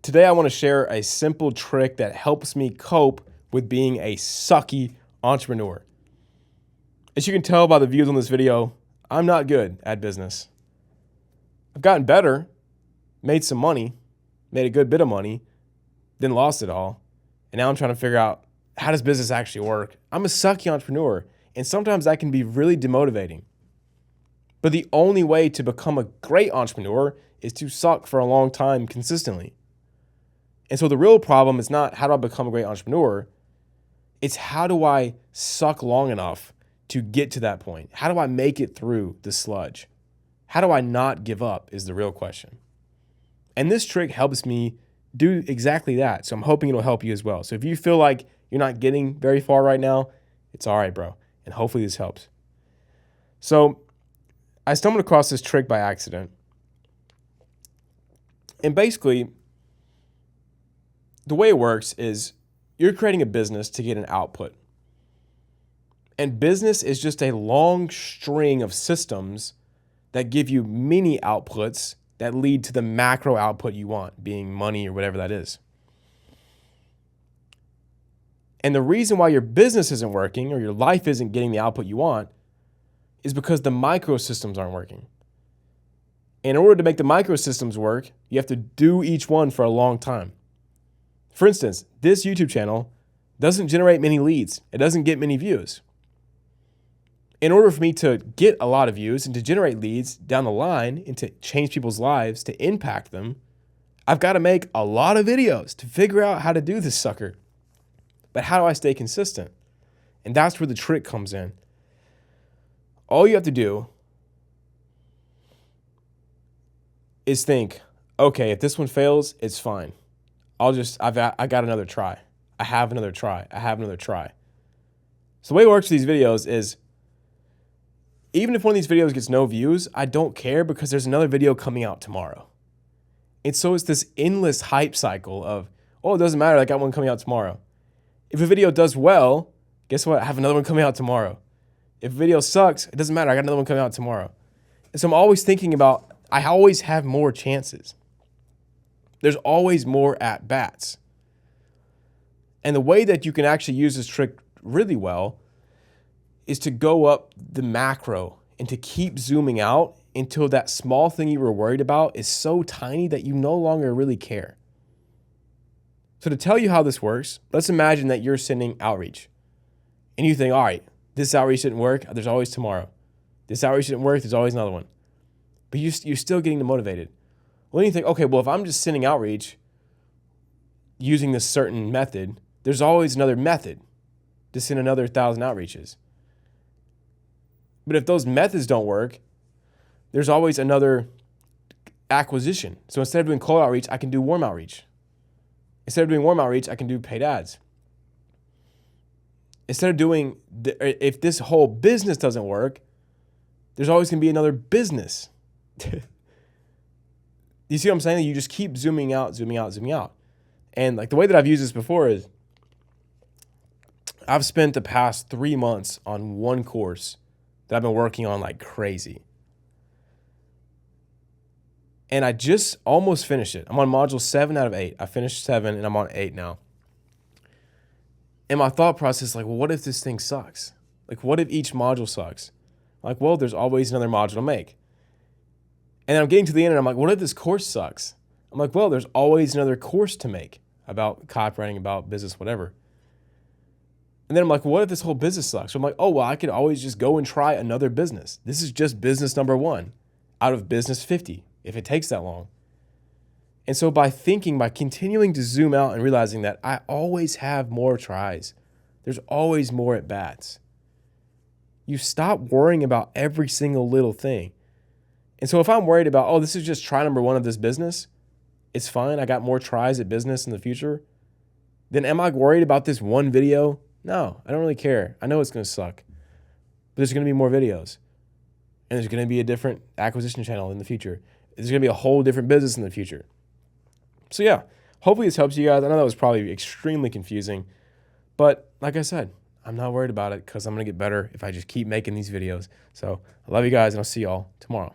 Today, I want to share a simple trick that helps me cope with being a sucky entrepreneur. As you can tell by the views on this video, I'm not good at business. I've gotten better, made some money, made a good bit of money, then lost it all. And now I'm trying to figure out, how does business actually work? I'm a sucky entrepreneur, and sometimes that can be really demotivating. But the only way to become a great entrepreneur is to suck for a long time consistently. And so the real problem is not how do I become a great entrepreneur? It's how do I suck long enough to get to that point? How do I make it through the sludge? How do I not give up is the real question. And this trick helps me do exactly that. So I'm hoping it'll help you as well. So if you feel like you're not getting very far right now, it's all right, bro. And hopefully this helps. So I stumbled across this trick by accident. And basically, the way it works is you're creating a business to get an output. And business is just a long string of systems that give you mini outputs that lead to the macro output you want, being money or whatever that is. And the reason why your business isn't working or your life isn't getting the output you want is because the microsystems aren't working. In order to make the microsystems work, you have to do each one for a long time. For instance, this YouTube channel doesn't generate many leads. It doesn't get many views. In order for me to get a lot of views and to generate leads down the line and to change people's lives, to impact them, I've got to make a lot of videos to figure out how to do this sucker. But how do I stay consistent? And that's where the trick comes in. All you have to do is think, okay, if this one fails, it's fine. I got another try. I have another try. I have another try. So the way it works with these videos is, even if one of these videos gets no views, I don't care because there's another video coming out tomorrow. And so it's this endless hype cycle of, oh, it doesn't matter, I got one coming out tomorrow. If a video does well, guess what? I have another one coming out tomorrow. If a video sucks, it doesn't matter, I got another one coming out tomorrow. And so I'm always thinking about, I always have more chances. There's always more at-bats. And the way that you can actually use this trick really well is to go up the macro and to keep zooming out until that small thing you were worried about is so tiny that you no longer really care. So to tell you how this works, let's imagine that you're sending outreach. And you think, all right, this outreach didn't work, there's always tomorrow. This outreach didn't work, there's always another one. But you're still getting demotivated. Well, then you think, okay, well, if I'm just sending outreach using this certain method, there's always another method to send another 1,000 outreaches. But if those methods don't work, there's always another acquisition. So instead of doing cold outreach, I can do warm outreach. Instead of doing warm outreach, I can do paid ads. Instead of doing, if this whole business doesn't work, there's always going to be another business. You see what I'm saying? You just keep zooming out, zooming out, zooming out. And like the way that I've used this before is I've spent the past 3 months on one course that I've been working on like crazy. And I just almost finished it. I'm on module 7 out of 8. I finished 7 and I'm on 8 now. And my thought process is like, well, what if this thing sucks? Like, what if each module sucks? Like, well, there's always another module to make. And then I'm getting to the end and I'm like, what if this course sucks? I'm like, well, there's always another course to make about copywriting, about business, whatever. And then I'm like, well, what if this whole business sucks? So I'm like, oh, well, I could always just go and try another business. This is just business number 1 out of business 50, if it takes that long. And so by continuing to zoom out and realizing that I always have more tries, there's always more at bats. You stop worrying about every single little thing. And so if I'm worried about, oh, this is just try number 1 of this business, it's fine, I got more tries at business in the future, then am I worried about this one video? No, I don't really care. I know it's going to suck, but there's going to be more videos. And there's going to be a different acquisition channel in the future. There's going to be a whole different business in the future. So yeah, hopefully this helps you guys. I know that was probably extremely confusing, but like I said, I'm not worried about it because I'm going to get better if I just keep making these videos. So I love you guys and I'll see y'all tomorrow.